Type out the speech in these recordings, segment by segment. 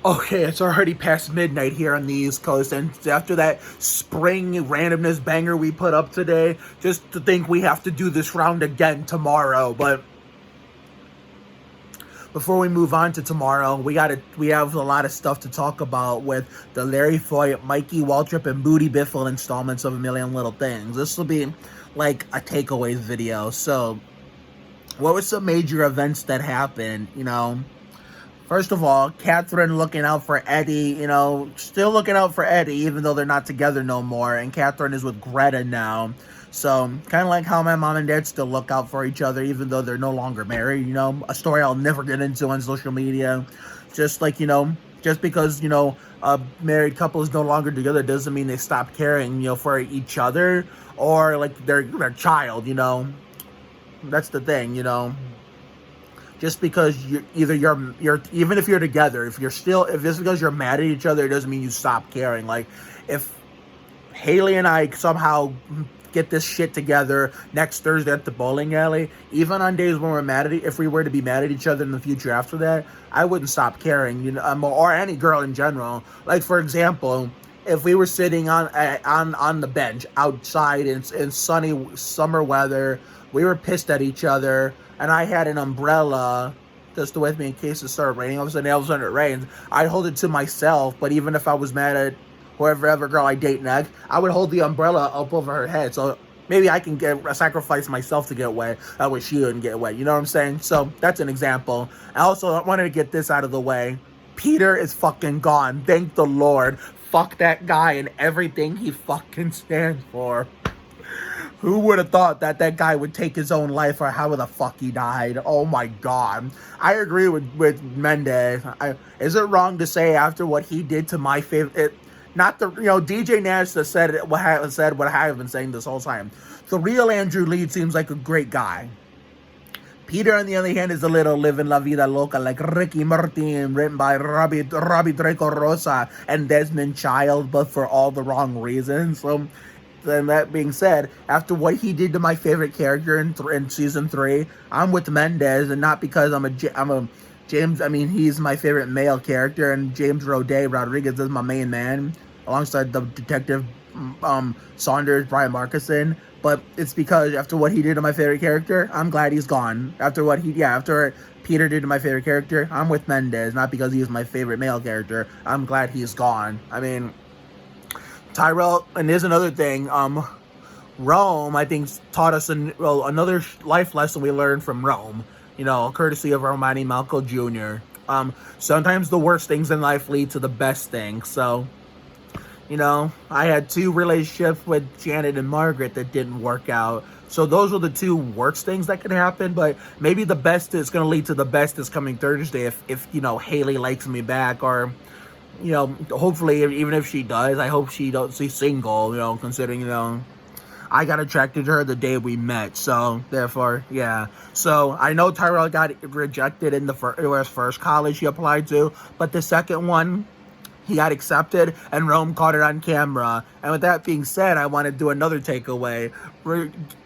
Okay, it's already past midnight here on the East Coast, and after that spring randomness banger we put up today, just to think we have to do this round again tomorrow. But before we move on to tomorrow, we have a lot of stuff to talk about with the Larry Foyt, Mikey Waltrip, and Booty Biffle installments of A Million Little Things. This will be like a takeaways video. So, what were some major events that happened? First of all, Catherine looking out for Eddie, still looking out for Eddie, even though they're not together no more. And Catherine is with Greta now. So, kind of like how my mom and dad still look out for each other, even though they're no longer married, a story I'll never get into on social media. Just like, just because, a married couple is no longer together doesn't mean they stop caring, for each other or like their child, That's the thing, Just because you're even if you're together, if just because you're mad at each other, it doesn't mean you stop caring. Like, if Haley and I somehow get this shit together next Thursday at the bowling alley, even on days when if we were to be mad at each other in the future after that, I wouldn't stop caring, or any girl in general. Like, for example, if we were sitting on the bench outside in sunny summer weather, we were pissed at each other, and I had an umbrella just with me in case it started raining. All of a sudden it rains. I'd hold it to myself, but even if I was mad at whoever girl I date next, I would hold the umbrella up over her head. So maybe I can sacrifice myself to get wet. That way she wouldn't get wet. You know what I'm saying? So that's an example. I also wanted to get this out of the way. Peter is fucking gone. Thank the Lord. Fuck that guy and everything he fucking stands for. Who would have thought that guy would take his own life, or how the fuck he died? Oh my God. I agree with Mendez. Is it wrong to say after what he did to my favorite... DJ Nash said what I have been saying this whole time. The real Andrew Lee seems like a great guy. Peter, on the other hand, is a little living la vida loca, like Ricky Martin, written by Robbie Draco Rosa and Desmond Child, but for all the wrong reasons. So, then that being said, after what he did to my favorite character in season 3, I'm with Mendez, and not because I'm a James. I mean, he's my favorite male character, and James Rodriguez is my main man, alongside the detective Saunders, Brian Markison. But it's because after what he did to my favorite character, I'm glad he's gone. After Peter did to my favorite character, I'm with Mendez, not because he's my favorite male character. I'm glad he's gone. I mean, Tyrell, and there's another thing, Rome, I think, taught us another life lesson we learned from Rome, courtesy of Romani Malco Jr. Sometimes the worst things in life lead to the best things. So, I had 2 relationships with Janet and Margaret that didn't work out. So those were the 2 worst things that could happen. But maybe the best is going to lead to the best this coming Thursday if Haley likes me back, or, hopefully, even if she does, I hope she's single, considering, I got attracted to her the day we met. So, therefore, yeah. So, I know Tyrell got rejected in the first college he applied to, but the second one, he got accepted, and Rome caught it on camera. And with that being said, I want to do another takeaway.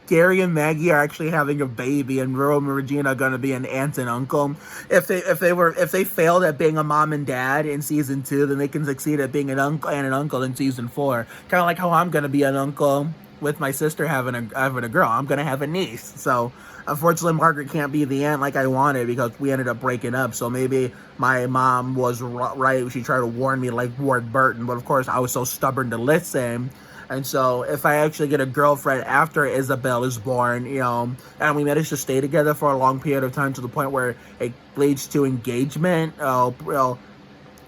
Gary and Maggie are actually having a baby, and Rome and Regina are going to be an aunt and uncle. If they failed at being a mom and dad in season 2, then they can succeed at being an uncle and an uncle in season 4. Kind of like how I'm going to be an uncle with my sister having a girl. I'm going to have a niece. So, unfortunately, Margaret can't be the aunt like I wanted because we ended up breaking up. So maybe my mom was right. She tried to warn me like Ward Burton. But, of course, I was so stubborn to listen. And so if I actually get a girlfriend after Isabel is born, and we manage to stay together for a long period of time to the point where it leads to engagement,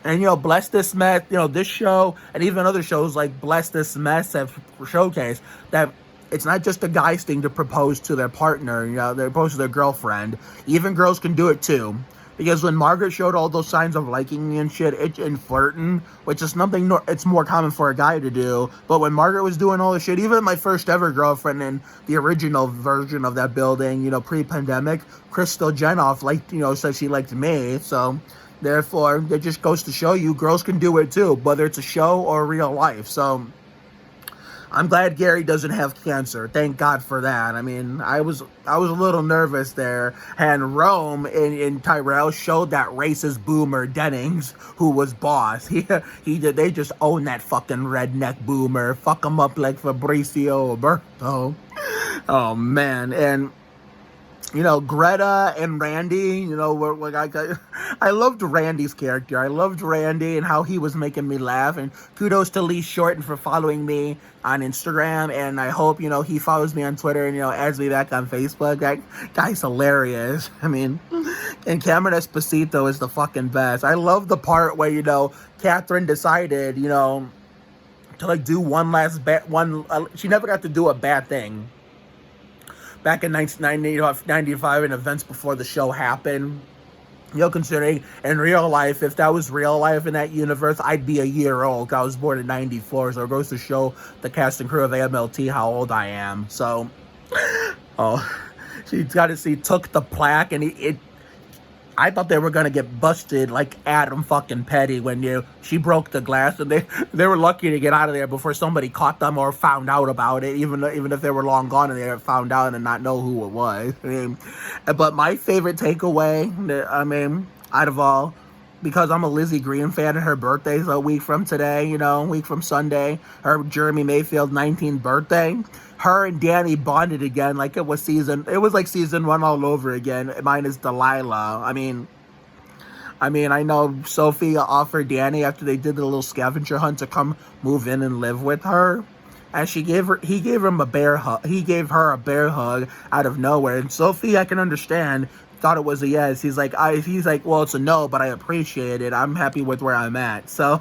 and, Bless This Mess, this show and even other shows like Bless This Mess have showcased that it's not just a guy's thing to propose to their partner, they propose to their girlfriend. Even girls can do it too. Because when Margaret showed all those signs of liking me and shit, and flirting, which is nothing, it's more common for a guy to do. But when Margaret was doing all this shit, even my first ever girlfriend in the original version of that building, pre-pandemic, Crystal Jenoff said she liked me. So, therefore, it just goes to show you, girls can do it too, whether it's a show or real life. So, I'm glad Gary doesn't have cancer. Thank God for that. I mean, I was a little nervous there. And Rome in Tyrell showed that racist boomer Dennings, who was boss. He did. They just own that fucking redneck boomer. Fuck him up like Fabricio Oberto. Oh man, and Greta and Randy, I loved Randy's character. I loved Randy and how he was making me laugh. And kudos to Lee Shorten for following me on Instagram. And I hope, he follows me on Twitter and, adds me back on Facebook. That guy's hilarious. I mean, and Cameron Esposito is the fucking best. I love the part where, Catherine decided, to do one last she never got to do a bad thing. Back in 1995, in events before the show happened, considering in real life, if that was real life in that universe, I'd be a year old. I was born in 94, so it goes to show the cast and crew of AMLT how old I am. So, she took the plaque, and I thought they were gonna get busted like Adam fucking Petty when she broke the glass, and they were lucky to get out of there before somebody caught them or found out about it, even if they were long gone and they found out and not know who it was. But my favorite takeaway, out of all, because I'm a Lizzie Green fan and her birthday's a week from today, a week from Sunday, her Jeremy Mayfield 19th birthday. Her and Danny bonded again like it was like season 1 all over again, minus Delilah. I mean, I know Sophia offered Danny after they did the little scavenger hunt to come move in and live with her. And he gave him a bear hug. He gave her a bear hug out of nowhere. And Sophie, I can understand, thought it was a yes. He's like, well, it's a no, but I appreciate it. I'm happy with where I'm at. So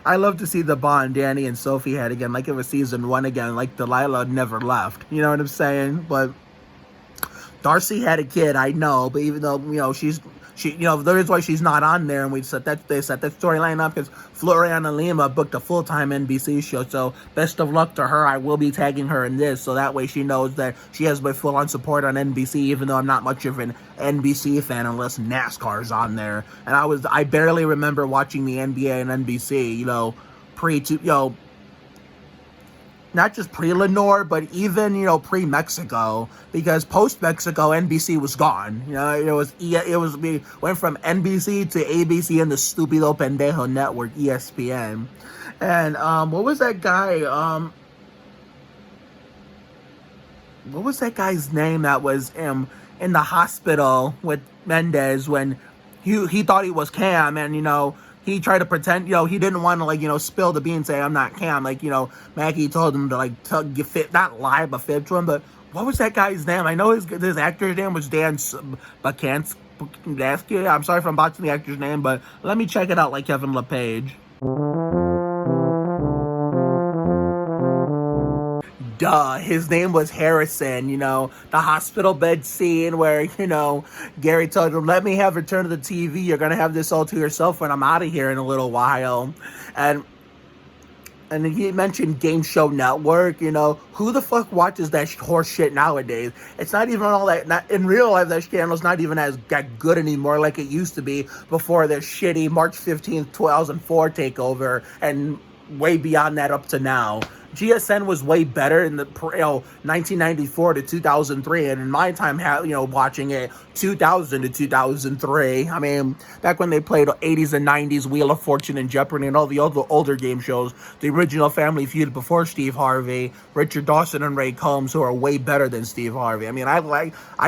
I love to see the bond Danny and Sophie had again, like it was season 1 again, like Delilah never left. You know what I'm saying? But Darcy had a kid, I know, but even though, the reason why she's not on there, and they set that storyline up because Floriana Lima booked a full-time NBC show, so best of luck to her. I will be tagging her in this, so that way she knows that she has my full-on support on NBC, even though I'm not much of an NBC fan unless NASCAR's on there. And I barely remember watching the NBA and NBC, not just pre-Lenore, but even, pre-Mexico, because post-Mexico, NBC was gone. We went from NBC to ABC and the Stupido Pendejo Network, ESPN. And, what was that guy's name that was in the hospital with Mendez when he thought he was Cam, and, he tried to pretend, he didn't want to, spill the beans, say, I'm not Cam. Maggie told him to, not lie, but fib to him. But what was that guy's name? I know his actor's name was Dan Bakansky. I'm sorry if I'm botching the actor's name, but let me check it out like Kevin LePage. Duh, his name was Harrison, the hospital bed scene where, Gary told him, let me have Return to the TV. You're going to have this all to yourself when I'm out of here in a little while. And he mentioned Game Show Network, who the fuck watches that horse shit nowadays? It's not even all that, in real life, that channel's not even as good anymore like it used to be before the shitty March 15th, 2004 takeover, and way beyond that up to now. GSN was way better in the 1994 to 2003, and in my time, watching it 2000 to 2003. I mean, back when they played 80s and 90s Wheel of Fortune and Jeopardy and all the older game shows, the original Family Feud before Steve Harvey, Richard Dawson and Ray Combs, who are way better than Steve Harvey. I mean, I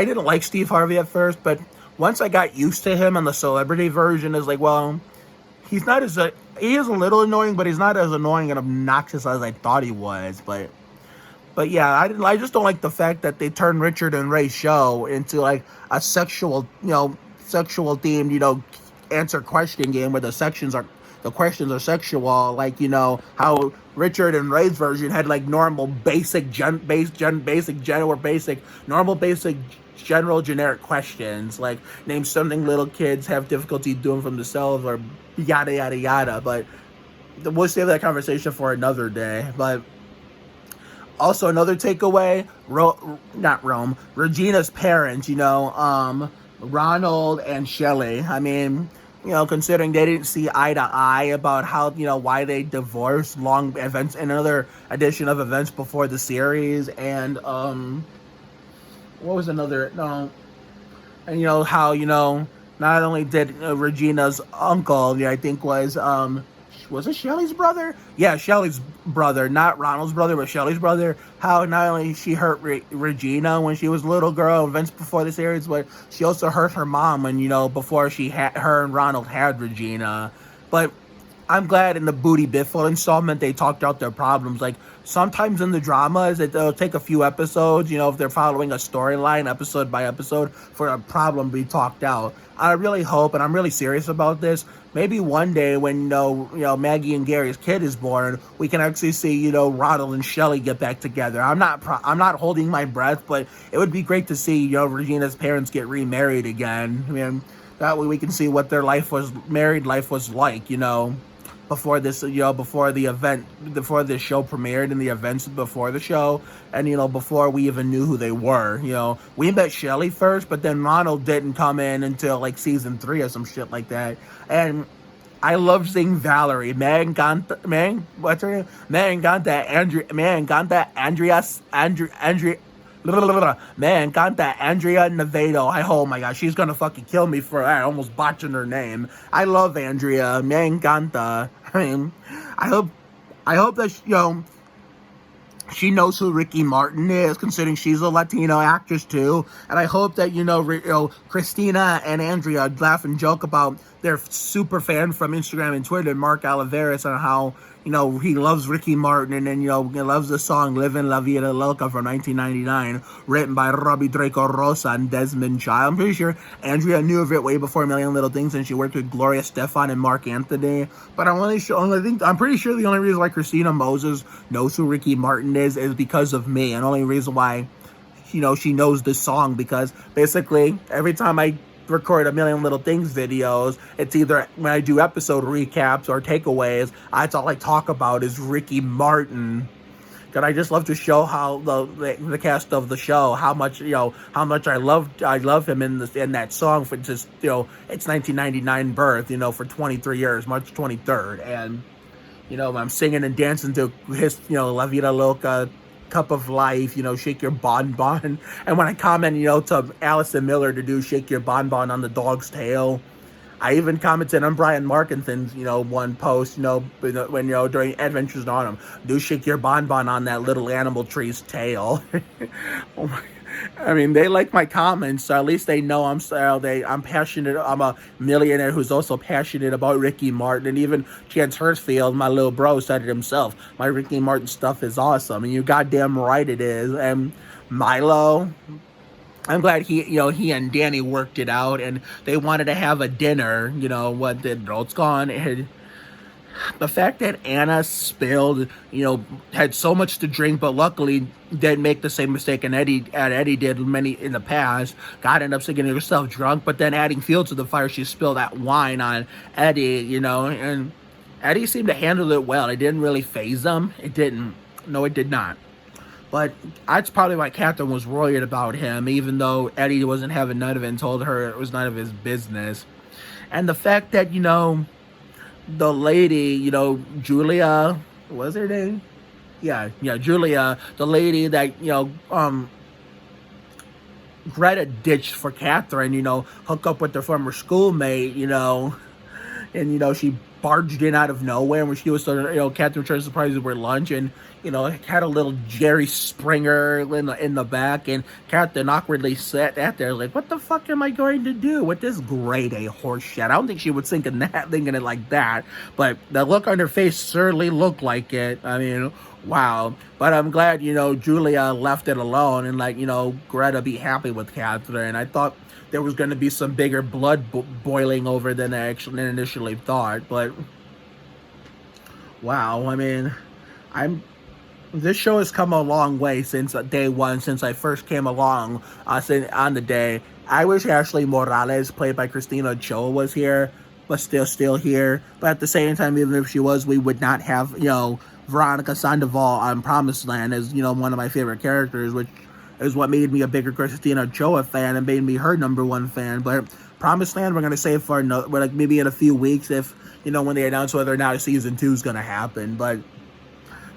didn't like Steve Harvey at first, but once I got used to him and the celebrity version, is like, well, he is a little annoying, but he's not as annoying and obnoxious as I thought he was. But yeah, I just don't like the fact that they turned Richard and Ray's show into like a sexual themed, answer question game where the questions are sexual, like, how Richard and Ray's version had like normal general generic questions, like name something little kids have difficulty doing for themselves, or yada yada yada. But we'll save that conversation for another day. But also another takeaway, Regina's parents, Ronald and Shelley. I mean, considering they didn't see eye to eye about how, why they divorced, long events, another edition of events before the series, and, what was another, no, and, how, not only did Regina's uncle, I think was it Shelley's brother? Yeah, Shelley's brother, not Ronald's brother, but Shelley's brother. How not only she hurt Regina when she was a little girl, events before the series, but she also hurt her mom when, before her and Ronald had Regina. But I'm glad in the Booty Biffle installment they talked out their problems. Like, sometimes in the dramas, it'll take a few episodes, if they're following a storyline episode by episode, for a problem to be talked out. I really hope, and I'm really serious about this, maybe one day when, Maggie and Gary's kid is born, we can actually see, Ronald and Shelley get back together. I'm not holding my breath, but it would be great to see, Regina's parents get remarried again. I mean, that way we can see what their married life was like, before this, before the event, before the show premiered, and the events before the show, and, before we even knew who they were. We met Shelley first, but then Ronald didn't come in until, like, season 3 or some shit like that. And I love seeing Valerie. What's her name? Me encanta Andrea Navedo. Oh my gosh, she's gonna fucking kill me for that. Almost botching her name. I love Andrea. Me encanta. I mean, I hope that, she knows who Ricky Martin is, considering she's a Latino actress too. And I hope that, Christina and Andrea laugh and joke about their super fan from Instagram and Twitter, Mark Oliveris, and how, he loves Ricky Martin, and, he loves the song Livin' La Vida Loca from 1999, written by Robbie Draco Rosa and Desmond Child. I'm pretty sure Andrea knew of it way before A Million Little Things, and she worked with Gloria Stefan and Mark Anthony. But I'm pretty sure the only reason why Christina Moses knows who Ricky Martin is because of me, and only reason why, she knows this song, because basically every time I record A Million Little Things videos, it's either when I do episode recaps or takeaways, that's all I talk about is Ricky Martin. Cause I just love to show how the cast of the show, how much I love him in that song for just, it's 1999 birth, for 23 years, March 23rd, and I'm singing and dancing to his, La Vida Loca, Cup of Life, Shake Your Bonbon. And when I comment, to Allison Miller to do Shake Your Bonbon on the dog's tail, I even commented on Brian Markinson's, one post, when, during Adventures in Autumn, do Shake Your Bonbon on that little animal tree's tail. Oh my, I mean, they like my comments, so at least they know I'm passionate. I'm a millionaire who's also passionate about Ricky Martin, and even Chance Hurstfield, my little bro, said it himself. My Ricky Martin stuff is awesome, and you're goddamn right it is. And Milo, I'm glad he and Danny worked it out, and they wanted to have a dinner. What did Rhodes gone? The fact that Anna spilled, had so much to drink, but luckily didn't make the same mistake and Eddie did many in the past. God ended up getting herself drunk, but then adding fuel to the fire, she spilled that wine on Eddie, and Eddie seemed to handle it well. It didn't really faze him. It didn't. No, it did not. But that's probably why Catherine was worried about him, even though Eddie wasn't having none of it and told her it was none of his business. And the fact that, the lady, Julia, what was her name? Yeah, Julia, the lady that, Greta ditched for Catherine, hook up with their former schoolmate, and, she barged in out of nowhere when she was, Catherine tried to surprise her with lunch, and, had a little Jerry Springer in the back, and Catherine awkwardly sat there like, what the fuck am I going to do with this grade A horse shit? I don't think she was thinking it like that, but the look on her face certainly looked like it. I mean, wow. But I'm glad, Julia left it alone and let, Greta be happy with Catherine. I thought there was going to be some bigger blood boiling over than I initially thought, but wow. I mean, this show has come a long way since day one, since I first came along on the day. I wish Ashley Morales, played by Christina Ochoa, was here, but still here. But at the same time, even if she was, we would not have, Veronica Sandoval on Promised Land as, one of my favorite characters, which is what made me a bigger Christina Ochoa fan and made me her number one fan. But Promised Land, we're going to save for like maybe in a few weeks if, when they announce whether or not season 2 is going to happen. But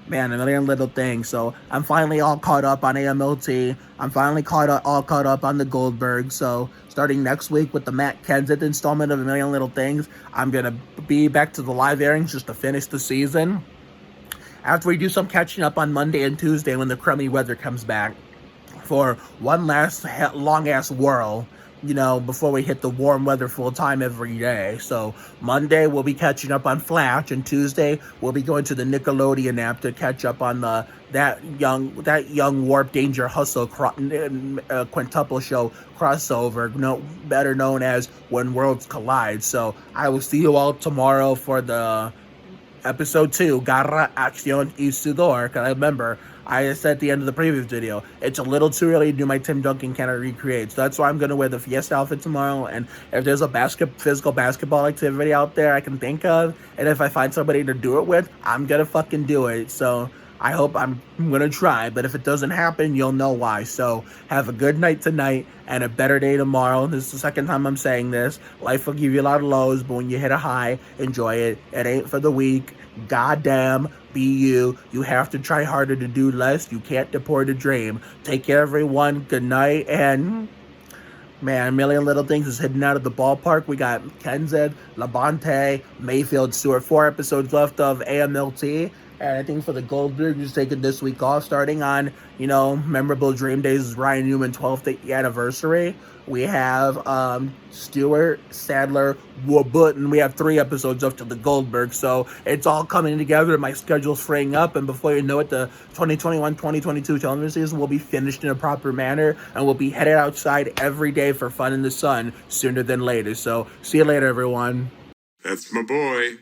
man, a million little things. So I'm finally all caught up on AMLT. I'm finally all caught up on the Goldberg. So starting next week with the Matt Kenseth installment of A Million Little Things, I'm going to be back to the live airings just to finish the season. After we do some catching up on Monday and Tuesday when the crummy weather comes back for one last long-ass whirl, before we hit the warm weather full time every day. So Monday we'll be catching up on Flash, and Tuesday we'll be going to the Nickelodeon app to catch up on that young Warp Danger Hustle quintuple show crossover, better known as When Worlds Collide. So I will see you all tomorrow for the episode 2, Garra Acción y Sudor. Because I remember, I said at the end of the previous video, it's a little too early to do my Tim Duncan Cannot Recreate. So that's why I'm going to wear the Fiesta outfit tomorrow. And if there's a physical basketball activity out there I can think of, and if I find somebody to do it with, I'm going to fucking do it. So I hope I'm going to try. But if it doesn't happen, you'll know why. So have a good night tonight and a better day tomorrow. This is the second time I'm saying this. Life will give you a lot of lows, but when you hit a high, enjoy it. It ain't for the weak. Goddamn, be you. You have to try harder to do less. You can't deport a dream. Take care, everyone. Good night. And man, A Million Little Things is heading out of the ballpark. We got Kenseth, Labonte, Mayfield, Stewart. 4 episodes left of AMLT. And I think for the Goldberg, just taking this week off, starting on, Memorable Dream Days, Ryan Newman 12th anniversary. We have Stewart, Sadler, Wood, and we have 3 episodes up to the Goldberg. So it's all coming together. My schedule's freeing up, and before you know it, the 2021-2022 television season will be finished in a proper manner, and we'll be headed outside every day for fun in the sun sooner than later. So see you later, everyone. That's my boy.